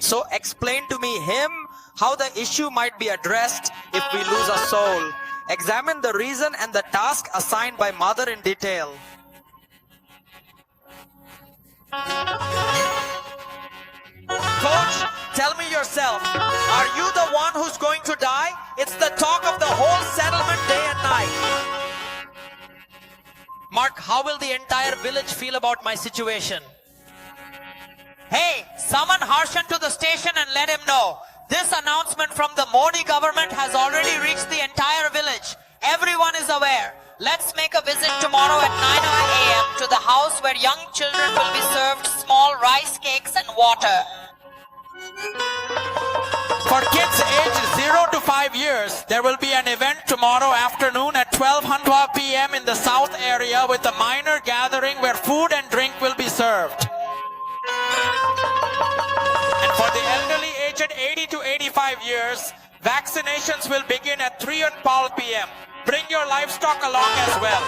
So explain to me him how the issue might be addressed if we lose a soul. Examine the reason and the task assigned by mother in detail. Coach, tell me yourself, are you the one who's going to die? It's the talk of the whole settlement day and night. Mark, how will the entire village feel about my situation? Hey, summon Harshan to the station and let him know. This announcement from the Modi government has already reached the entire village. Everyone is aware. Let's make a visit tomorrow at 9 a.m. to the house where young children will be served small rice cakes and water. For kids aged 0 to 5 years, there will be an event tomorrow afternoon at 12:00 p.m. in the south area with a minor gathering where food and drink will be served. And for the elderly aged 80 to 85 years, vaccinations will begin at 3:00 p.m. Bring your livestock along as well.